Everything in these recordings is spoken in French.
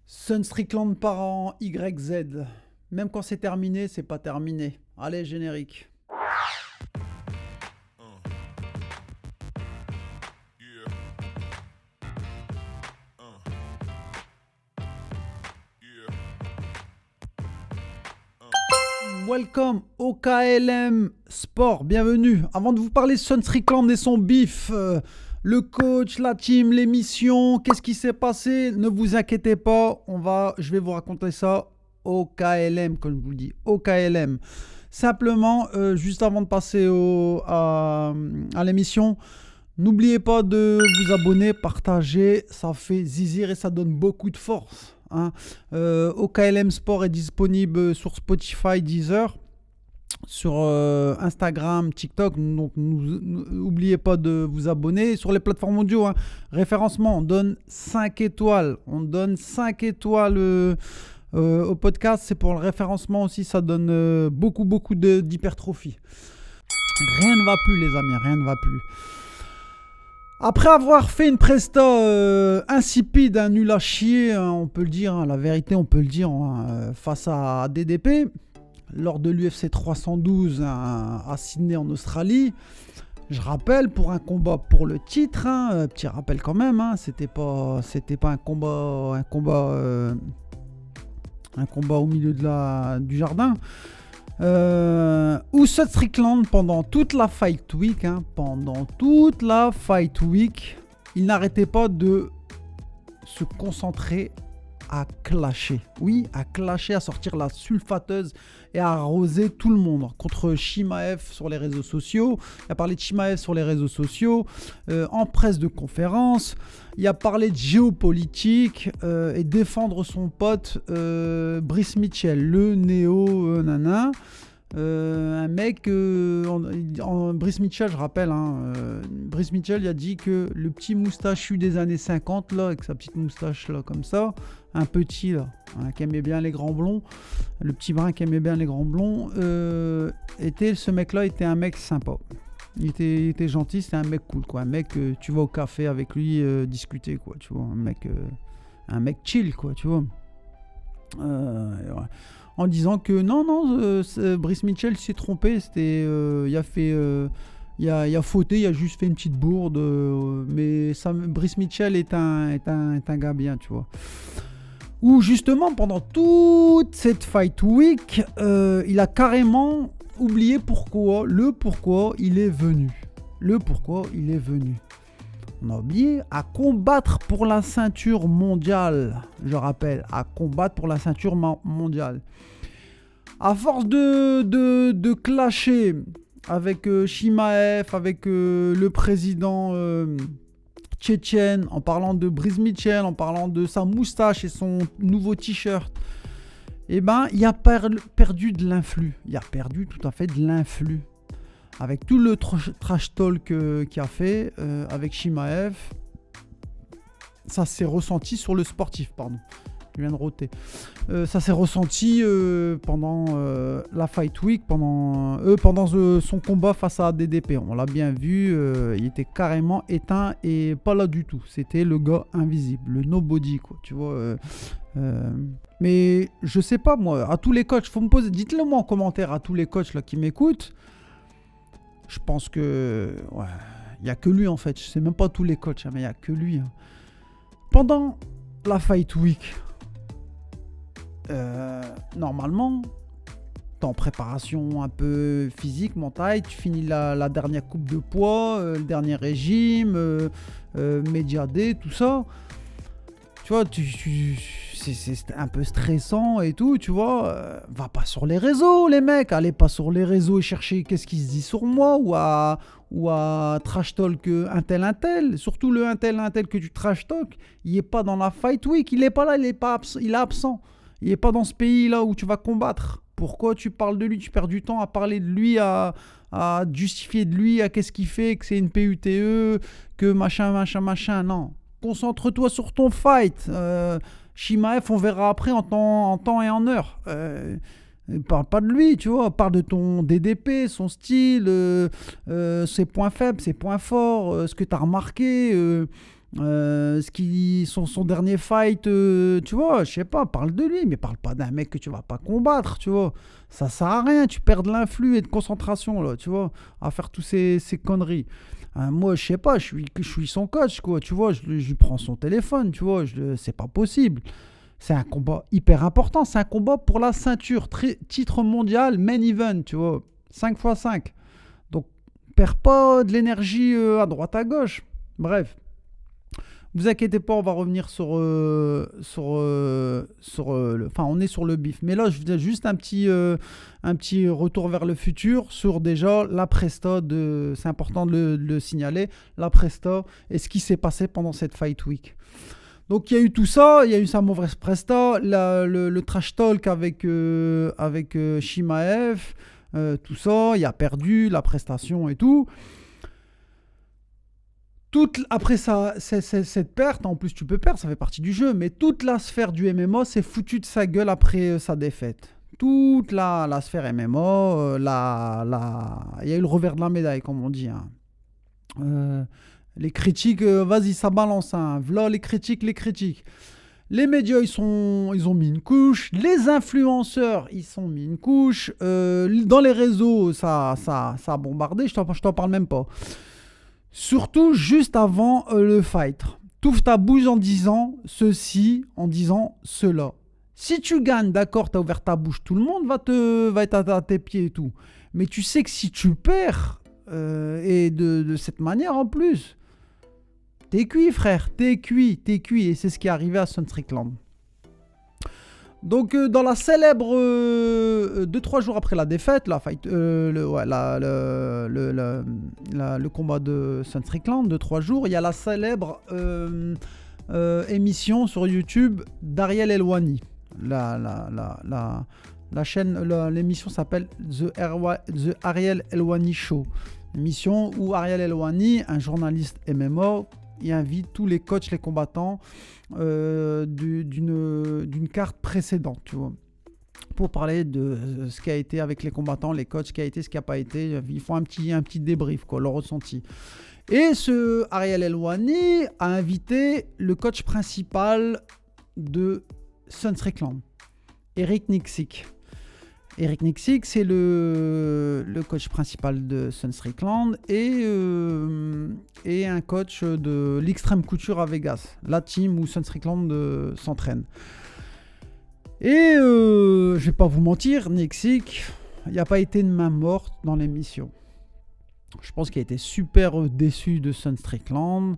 Sun Strickland part en YZ. Même quand c'est terminé, c'est pas terminé. Allez, générique. Welcome au KLM Sport, bienvenue. Avant de vous parler de Sun Strickland et son bif, le coach, la team, l'émission, qu'est-ce qui s'est passé? Ne vous inquiétez pas, je vais vous raconter ça au KLM, comme je vous le dis, au KLM. Simplement, juste avant de passer à l'émission, n'oubliez pas de vous abonner, partager, ça fait zizir et ça donne beaucoup de force. Hein. OKLM Sport est disponible sur Spotify, Deezer, sur Instagram, TikTok. Donc n'oubliez pas de vous abonner. Sur les plateformes audio, hein, référencement, on donne 5 étoiles. On donne 5 étoiles au podcast. C'est pour le référencement aussi, ça donne beaucoup d'hypertrophie. Rien ne va plus, les amis, rien ne va plus. Après avoir fait une presta insipide, nul à chier, hein, on peut le dire, hein, la vérité, on peut le dire, hein, face à DDP, lors de l'UFC 312 à Sydney en Australie, je rappelle, pour un combat pour le titre, hein, petit rappel quand même, hein, c'était pas un combat au milieu du jardin. Sun Strickland, pendant toute la Fight Week, il n'arrêtait pas de se concentrer à clasher. Oui, à clasher, à sortir la sulfateuse et à arroser tout le monde. Contre Chimaev sur les réseaux sociaux. Il a parlé de Chimaev sur les réseaux sociaux, en presse de conférence. Il a parlé de géopolitique et défendre son pote Brice Mitchell, le néo-nana. Un mec, Brice Mitchell, je rappelle, Brice Mitchell, il a dit que le petit moustachu des années 50, là, avec sa petite moustache là, comme ça, un petit là, qui aimait bien les grands blonds, le petit brun qui aimait bien les grands blonds, ce mec-là était un mec sympa. Il était gentil, c'était un mec cool, quoi. Un mec, tu vas au café avec lui discuter, quoi, tu vois, un mec chill, quoi, tu vois. Ouais. En disant que non, Brice Mitchell s'est trompé, il a fauté, il a juste fait une petite bourde, mais Brice Mitchell est un gars bien, tu vois. Ou justement, pendant toute cette Fight Week, il a carrément oublié pourquoi il est venu. On a oublié, à combattre pour la ceinture mondiale. Je rappelle, à combattre pour la ceinture mondiale. À force de clasher avec Chimaev, avec le président tchétchène, en parlant de Brice Mitchell, en parlant de sa moustache et son nouveau t-shirt, eh ben, il a perdu de l'influx. Il a perdu tout à fait de l'influx. Avec tout le trash talk qu'il a fait avec Chimaev, ça s'est ressenti sur le sportif, pardon. Je viens de roter. Ça s'est ressenti pendant la Fight Week, pendant son combat face à DDP. On l'a bien vu, il était carrément éteint et pas là du tout. C'était le gars invisible, le nobody, quoi. Tu vois. Mais je sais pas, moi, à tous les coachs, faut me poser, dites-le moi en commentaire à tous les coachs là qui m'écoutent. Je pense que il n'y a que lui en fait. Je sais même pas tous les coachs, mais il n'y a que lui. Pendant la Fight Week, normalement, t'es en préparation un peu physique, mentale, tu finis la dernière coupe de poids, le dernier régime, Media Day, tout ça. Tu vois, c'est un peu stressant et tout, tu vois. Va pas sur les réseaux, les mecs. Allez pas sur les réseaux et chercher qu'est-ce qui se dit sur moi ou à trash talk un tel. Surtout le un tel que tu trash talk, il est pas dans la Fight Week. Il est pas là, il est absent. Il est pas dans ce pays-là où tu vas combattre. Pourquoi tu parles de lui? Tu perds du temps à parler de lui, à justifier de lui, à qu'est-ce qu'il fait, que c'est une PUTE, que machin. Non. Concentre-toi sur ton fight. Chimaev, on verra après en temps et en heure. Parle pas de lui, tu vois. Parle de ton DDP, son style, ses points faibles, ses points forts, ce que tu as remarqué. Son dernier fight, tu vois, je sais pas, parle de lui, mais parle pas d'un mec que tu vas pas combattre, tu vois. Ça sert à rien, tu perds de l'influx et de concentration, là, tu vois, à faire tous ces conneries. Moi, je sais pas, je suis son coach, quoi, tu vois, je lui prends son téléphone, tu vois, c'est pas possible. C'est un combat hyper important, c'est un combat pour la ceinture, titre mondial, main event, tu vois, 5x5. Donc, perds pas de l'énergie à droite à gauche. Bref. Ne vous inquiétez pas, on va revenir enfin, on est sur le bif. Mais là, je faisais juste un petit retour vers le futur sur déjà la Presta, c'est important de le signaler, la Presta et ce qui s'est passé pendant cette Fight Week. Donc, il y a eu tout ça, il y a eu sa mauvaise Presta, le trash talk avec Chimaev, tout ça, il a perdu la prestation et tout. Après ça, cette perte, en plus tu peux perdre, ça fait partie du jeu, mais toute la sphère du MMA s'est foutue de sa gueule après sa défaite. Toute la sphère MMA, il y a eu le revers de la médaille, comme on dit. Hein. Les critiques, vas-y, ça balance. Hein. Voilà les critiques. Les médias, ils ont mis une couche. Les influenceurs, ils ont mis une couche. Dans les réseaux, ça a bombardé, je t'en parle même pas. Surtout juste avant le fight. T'ouvres ta bouche en disant ceci, en disant cela. Si tu gagnes, d'accord, t'as ouvert ta bouche, tout le monde va être à tes pieds et tout. Mais tu sais que si tu perds, et de cette manière en plus, t'es cuit, frère, t'es cuit. Et c'est ce qui est arrivé à Sean Strickland. Donc, dans la célèbre 2-3 jours après la défaite, le combat de Sean Strickland, 2-3 jours, il y a la célèbre émission sur YouTube d'Ariel Helwani. La chaîne, l'émission s'appelle The Ariel Helwani Show. Émission où Ariel Helwani, un journaliste MMA, il invite tous les coachs, les combattants d'une carte précédente, tu vois, pour parler de ce qui a été avec les combattants, les coachs, ce qui a été, ce qui n'a pas été. Ils font un petit débrief, quoi, leur ressenti. Et ce Ariel Helwani a invité le coach principal de Sean Strickland, Eric Nicksick. Eric Nicksick, c'est le coach principal de Sean Strickland et un coach de l'Extreme Couture à Vegas, la team où Sean Strickland s'entraîne. Et je vais pas vous mentir, Nicksick, il n'y a pas été de main morte dans l'émission. Je pense qu'il a été super déçu de Sean Strickland.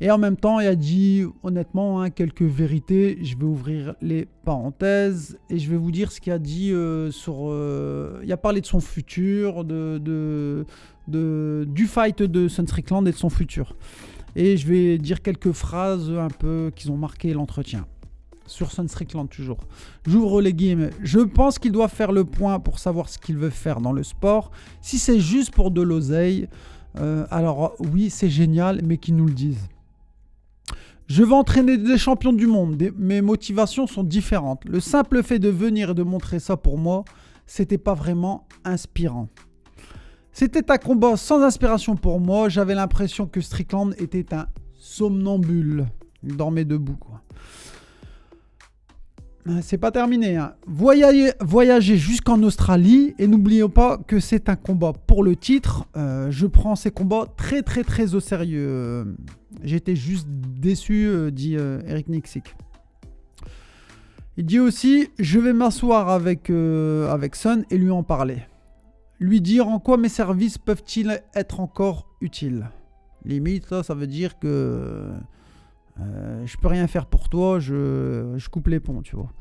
Et en même temps, il a dit honnêtement quelques vérités. Je vais ouvrir les parenthèses et je vais vous dire ce qu'il a dit il a parlé de son futur, du fight de Sean Strickland et de son futur. Et je vais dire quelques phrases un peu qui ont marqué l'entretien. Sur Sean Strickland toujours. J'ouvre les guillemets. Je pense qu'il doit faire le point pour savoir ce qu'il veut faire dans le sport. Si c'est juste pour de l'oseille, alors oui, c'est génial, mais qu'ils nous le disent. Je veux entraîner des champions du monde. Mes motivations sont différentes. Le simple fait de venir et de montrer ça pour moi, c'était pas vraiment inspirant. C'était un combat sans inspiration pour moi. J'avais l'impression que Strickland était un somnambule. Il dormait debout, quoi. C'est pas terminé. Hein. Voyager jusqu'en Australie et n'oublions pas que c'est un combat pour le titre. Je prends ces combats très très très au sérieux. J'étais juste déçu, dit Eric Nicksick. Il dit aussi, je vais m'asseoir avec Son et lui en parler. Lui dire en quoi mes services peuvent-ils être encore utiles. Limite, ça veut dire que je peux rien faire pour toi, je coupe les ponts, tu vois.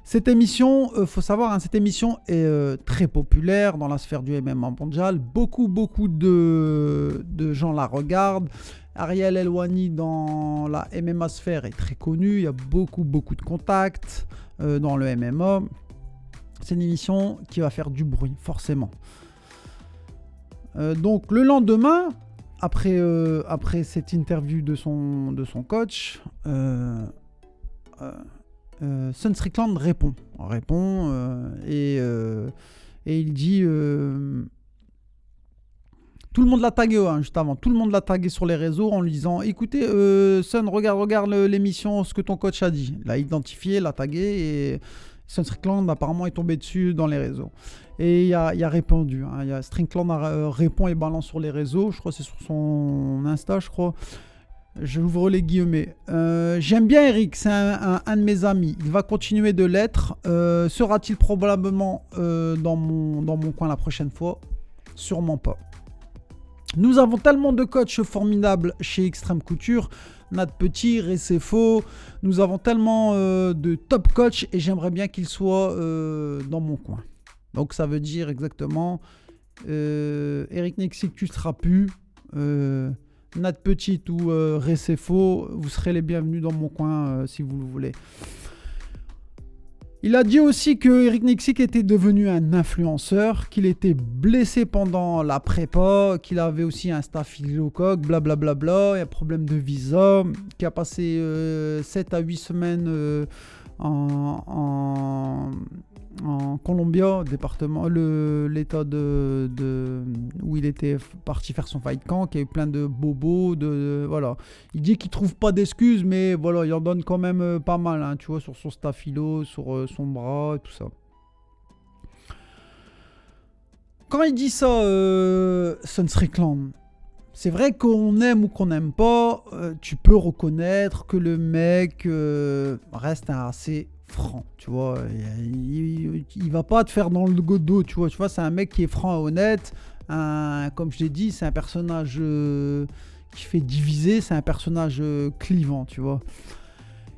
Cette émission, faut savoir, cette émission est très populaire dans la sphère du MMA mondial. Beaucoup de gens la regardent. Ariel Helwani dans la MMA sphère est très connu. Il y a beaucoup de contacts dans le MMA. C'est une émission qui va faire du bruit, forcément. Donc le lendemain, après cette interview de son coach, Sean Strickland répond et il dit Tout le monde l'a tagué juste avant. Tout le monde l'a tagué sur les réseaux en lui disant écoutez, Sun, regarde l'émission, ce que ton coach a dit. Il l'a identifié, l'a tagué et Sun Strickland apparemment est tombé dessus dans les réseaux. Et il a répondu. Strickland répond et balance sur les réseaux. Je crois que c'est sur son Insta, je crois. J'ouvre les guillemets. J'aime bien Eric, c'est un de mes amis. Il va continuer de l'être. Sera-t-il probablement dans mon coin la prochaine fois? Sûrement pas. Nous avons tellement de coachs formidables chez Extreme Couture. Nat Petit, Recefo. Nous avons tellement de top coachs et j'aimerais bien qu'ils soient dans mon coin. Donc ça veut dire exactement Eric Nexic, tu seras plus. Nat Petit ou Recefo, vous serez les bienvenus dans mon coin si vous le voulez. Il a dit aussi que Eric Nexic était devenu un influenceur, qu'il était blessé pendant la prépa, qu'il avait aussi un staphylocoque, blablabla, un problème de visa, qu'il a passé 7 à 8 semaines en Colombia, département, l'état où il était parti faire son fight camp, qui a eu plein de bobos, voilà. Il dit qu'il trouve pas d'excuses, mais voilà, il en donne quand même pas mal, hein, tu vois, sur son staphylo, sur son bras, et tout ça. Quand il dit ça, Sun Strickland, c'est vrai qu'on aime ou qu'on n'aime pas, tu peux reconnaître que le mec reste assez franc, tu vois, il va pas te faire dans le dos, tu vois, c'est un mec qui est franc et honnête, comme je l'ai dit, c'est un personnage qui fait diviser, c'est un personnage clivant, tu vois.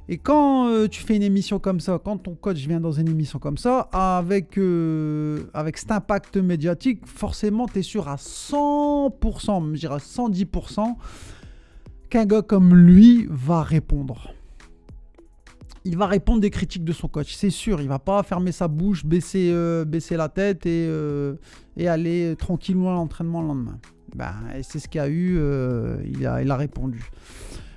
Et quand tu fais une émission comme ça, quand ton coach vient dans une émission comme ça, avec cet impact médiatique, forcément, tu es sûr à 100%, je dirais à 110%, qu'un gars comme lui va répondre. Il va répondre des critiques de son coach, c'est sûr. Il va pas fermer sa bouche, baisser la tête et aller tranquillement à l'entraînement le lendemain. Et c'est ce qu'il y a eu, il a répondu.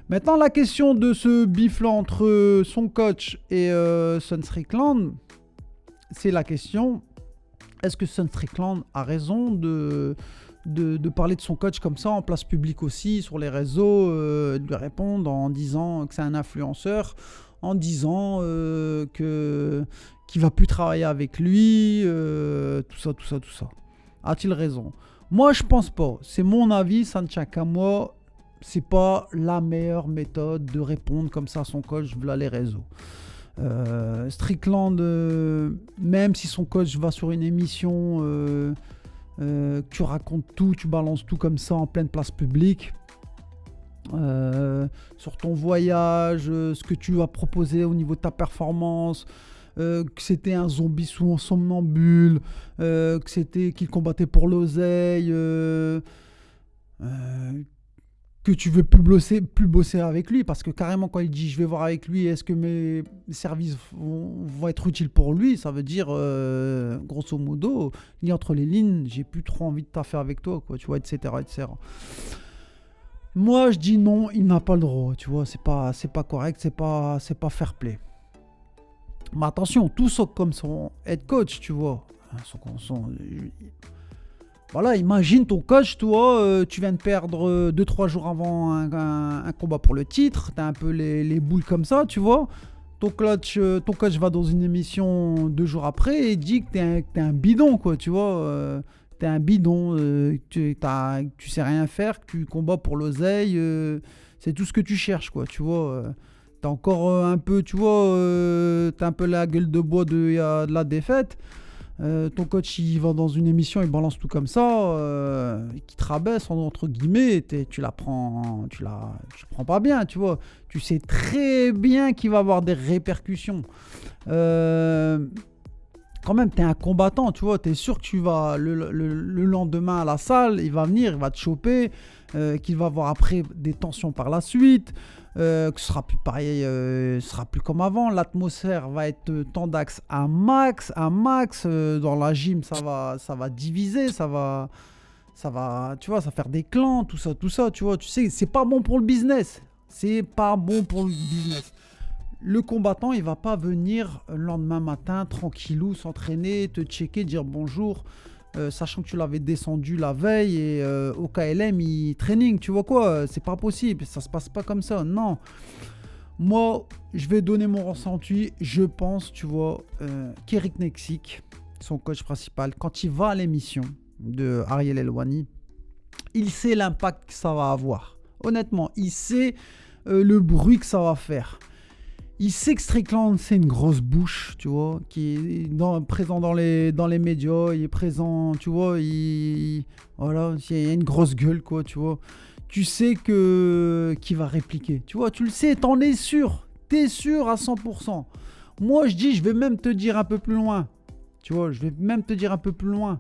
Maintenant, la question de ce bif-là entre son coach et Sun Strickland, c'est la question, est-ce que Sun Strickland a raison de parler de son coach comme ça en place publique aussi, sur les réseaux, de lui répondre en disant que c'est un influenceur, en disant qu'il va plus travailler avec lui, tout ça. A-t-il raison? Moi, je pense pas. C'est mon avis, ça ne tient qu'à moi. C'est pas la meilleure méthode de répondre comme ça à son coach via les réseaux. Strickland, même si son coach va sur une émission, tu racontes tout, tu balances tout comme ça en pleine place publique, sur ton voyage, ce que tu as proposé au niveau de ta performance, que c'était un zombie sous somnambule, qu'il combattait pour l'oseille, que tu veux plus bosser avec lui, parce que carrément quand il dit je vais voir avec lui, est-ce que mes services vont être utiles pour lui, ça veut dire grosso modo, ni entre les lignes, j'ai plus trop envie de taffer avec toi, quoi, tu vois, etc. Moi je dis non, il n'a pas le droit, tu vois, c'est pas correct, c'est pas fair play. Mais attention, tout ça comme son head coach, tu vois, voilà, imagine ton coach, toi, tu viens de perdre 2-3 jours avant un combat pour le titre, t'as un peu les boules comme ça, tu vois. Ton coach va dans une émission 2 jours après et dit que t'es un bidon, quoi, tu vois. T'es un bidon, tu sais rien faire, que tu combats pour l'oseille, c'est tout ce que tu cherches, quoi, tu vois. T'as encore un peu, tu vois, t'as un peu la gueule de bois de la défaite. Ton coach il va dans une émission, il balance tout comme ça, qui te rabaisse entre guillemets, tu la prends pas bien, tu vois. Tu sais très bien qu'il va avoir des répercussions. Quand même, t'es un combattant, tu vois. T'es sûr que tu vas le lendemain à la salle, il va venir, il va te choper, qu'il va avoir après des tensions par la suite. Que ce sera plus pareil, ce sera plus comme avant. L'atmosphère va être tendax à max. Dans la gym, ça va diviser, ça va, tu vois, ça va faire des clans, tout ça, tu vois. Tu sais, c'est pas bon pour le business. Le combattant, il va pas venir le lendemain matin tranquillou, s'entraîner, te checker, dire bonjour. sachant que tu l'avais descendu la veille et au KLM, il training, tu vois quoi, c'est pas possible, ça se passe pas comme ça, non. Moi, je vais donner mon ressenti, je pense, tu vois, qu'Eric Nexik, son coach principal, quand il va à l'émission de Ariel Helwani, il sait l'impact que ça va avoir. Honnêtement, il sait le bruit que ça va faire. Il sait que Strickland, c'est une grosse bouche, tu vois, qui est présent dans les médias, il est présent, tu vois, voilà, il y a une grosse gueule, quoi, tu vois. Tu sais qu'il va répliquer, tu vois, tu le sais, t'en es sûr, t'es sûr à 100%. Moi, je dis, je vais même te dire un peu plus loin, tu vois, je vais même te dire un peu plus loin.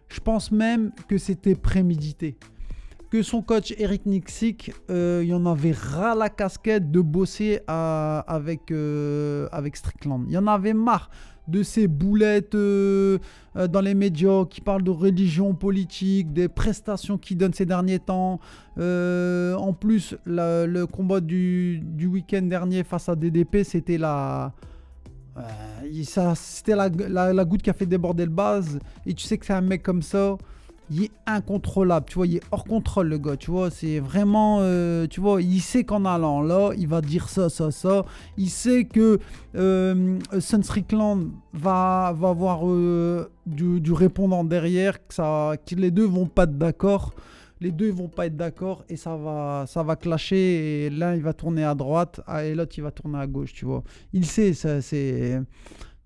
Je pense même que c'était prémédité. Que son coach Eric Nixik, il en avait ras la casquette de bosser avec Strickland. Il y en avait marre de ces boulettes dans les médias qui parlent de religion politique, des prestations qu'il donne ces derniers temps. En plus, le combat du week-end dernier face à DDP, c'était c'était la goutte qui a fait déborder le vase. Et tu sais que c'est un mec comme ça, il est incontrôlable, tu vois, il est hors contrôle le gars, tu vois, c'est vraiment, tu vois, il sait qu'en allant là, il va dire ça, il sait que Sun Strickland va avoir du répondant derrière, que les deux vont pas être d'accord. Les deux vont pas être d'accord et ça va clasher et l'un il va tourner à droite et l'autre il va tourner à gauche, tu vois. Il sait, ça, c'est...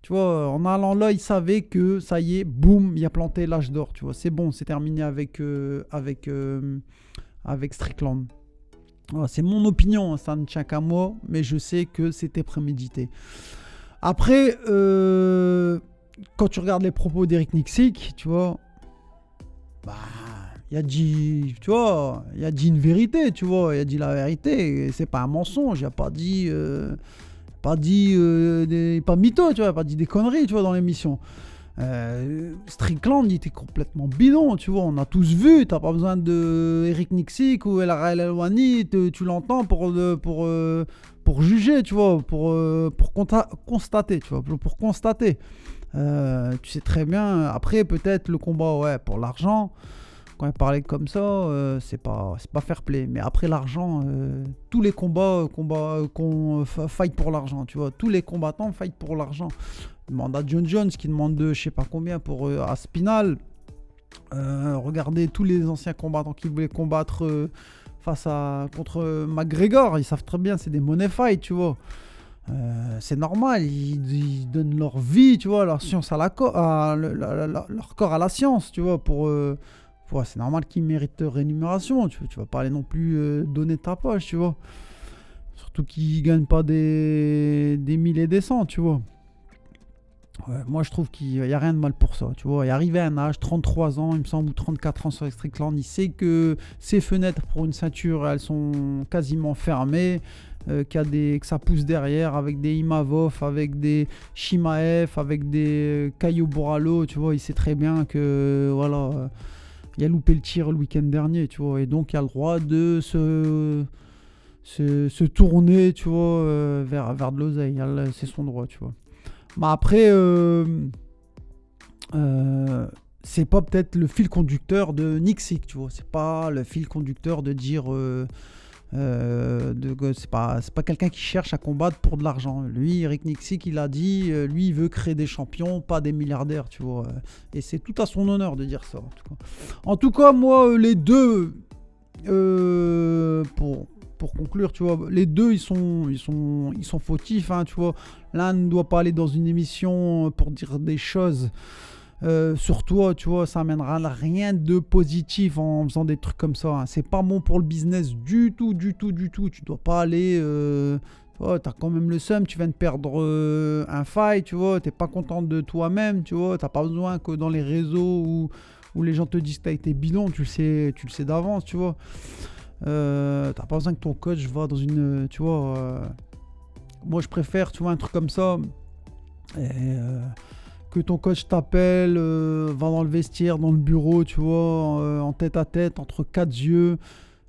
Tu vois, en allant là, il savait que ça y est, boum, il a planté l'âge d'or, tu vois. C'est bon, c'est terminé avec Strickland. Voilà, c'est mon opinion, ça ne tient qu'à moi, mais je sais que c'était prémédité. Après, quand tu regardes les propos d'Eric Nixik, tu vois, bah, il a dit, tu vois, il a dit une vérité, tu vois, il a dit la vérité, c'est pas un mensonge, il a pas dit... pas mytho, tu vois, pas dit des conneries, tu vois, dans l'émission. Strickland, il était complètement bidon, tu vois, on a tous vu, t'as pas besoin de Eric Nixik ou El Helwani, tu l'entends pour juger, tu vois, pour constater, tu vois, pour constater. Tu sais très bien, après peut-être le combat, ouais, pour l'argent, quand il parlait comme ça, c'est pas fair play. Mais après l'argent, tous les combats fight pour l'argent, tu vois. Tous les combattants fight pour l'argent. Demande à John Jones qui demande je sais pas combien pour Aspinal. Regardez tous les anciens combattants qui voulaient combattre contre McGregor. Ils savent très bien, c'est des money fight, tu vois. C'est normal, ils donnent leur vie, tu vois, leur science leur corps à la science, tu vois, c'est normal qu'ils méritent rémunération. Tu vas pas aller non plus donner ta poche, tu vois. Surtout qu'ils gagnent pas des mille et des cents, tu vois. Ouais, moi, je trouve qu'il n'y a rien de mal pour ça, tu vois. Il est arrivé à un âge, 33 ans, il me semble, ou 34 ans sur Strickland. Il sait que ses fenêtres pour une ceinture, elles sont quasiment fermées. Que ça pousse derrière avec des Imavov, avec des Shimaev, avec des Caio Borralho, tu vois. Il sait très bien que, voilà... il a loupé le tir le week-end dernier, tu vois, et donc il a le droit de se tourner, tu vois, vers de l'oseille. C'est son droit, tu vois. Mais après, c'est pas peut-être le fil conducteur de Nixik, tu vois. C'est pas le fil conducteur de dire... c'est pas quelqu'un qui cherche à combattre pour de l'argent. Lui, Eric Nixik, il a dit, lui, il veut créer des champions, pas des milliardaires, tu vois. Et c'est tout à son honneur de dire ça. En tout cas, moi, les deux, pour conclure, tu vois, les deux, ils sont fautifs, hein, tu vois. L'un ne doit pas aller dans une émission pour dire des choses. Sur toi, tu vois, ça amènera rien de positif en faisant des trucs comme ça, hein. C'est pas bon pour le business du tout. Tu dois pas aller, tu vois, t'as quand même le seum, tu viens de perdre un fight, tu vois, t'es pas content de toi-même, tu vois, t'as pas besoin que dans les réseaux où les gens te disent que t'as été bidon, tu le sais d'avance, tu vois. T'as pas besoin que ton coach va dans une, tu vois, moi je préfère, tu vois, un truc comme ça, et que ton coach t'appelle, va dans le vestiaire, dans le bureau, tu vois, en tête à tête, entre quatre yeux,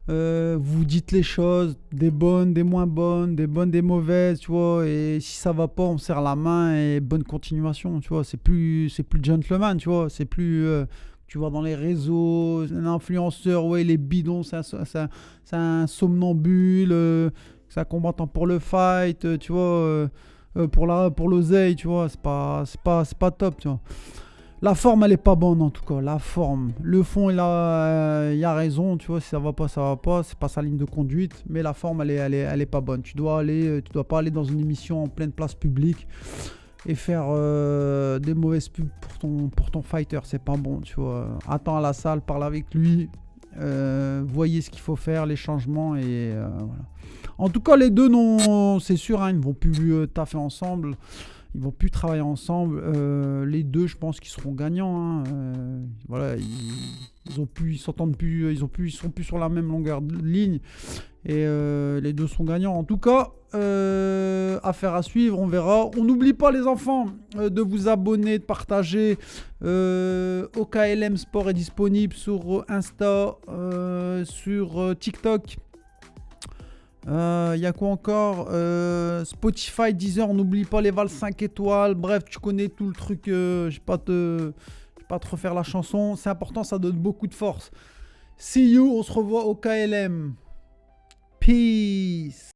vous dites les choses, des bonnes, des moins bonnes, des bonnes, des mauvaises, tu vois, et si ça va pas, on serre la main et bonne continuation, tu vois, c'est plus gentleman, tu vois, c'est plus tu vois dans les réseaux, un influenceur, ouais, les bidons, c'est un somnambule, c'est un combattant pour le fight, tu vois, pour l'oseille, tu vois, c'est pas top, tu vois. La forme, elle est pas bonne en tout cas. La forme. Le fond, il a raison. Tu vois, si ça va pas, ça va pas. C'est pas sa ligne de conduite. Mais la forme, elle est pas bonne. Tu dois pas aller dans une émission en pleine place publique et faire des mauvaises pubs pour ton fighter. C'est pas bon, tu vois. Attends à la salle, parle avec lui. Voyez ce qu'il faut faire, les changements et voilà. En tout cas, les deux, non, c'est sûr, hein, ils ne vont plus taffer ensemble. Ils vont plus travailler ensemble. Les deux, je pense qu'ils seront gagnants. Hein. Voilà, ils s'entendent plus, ils sont plus sur la même longueur de ligne. Et les deux sont gagnants. En tout cas, affaire à suivre, on verra. On n'oublie pas les enfants de vous abonner, de partager. OKLM Sport est disponible sur Insta, sur TikTok. Y a quoi encore, Spotify, Deezer, on n'oublie pas les vals 5 étoiles. Bref, tu connais tout le truc. Je vais pas te refaire la chanson. C'est important, ça donne beaucoup de force. See you, on se revoit au KLM. Peace.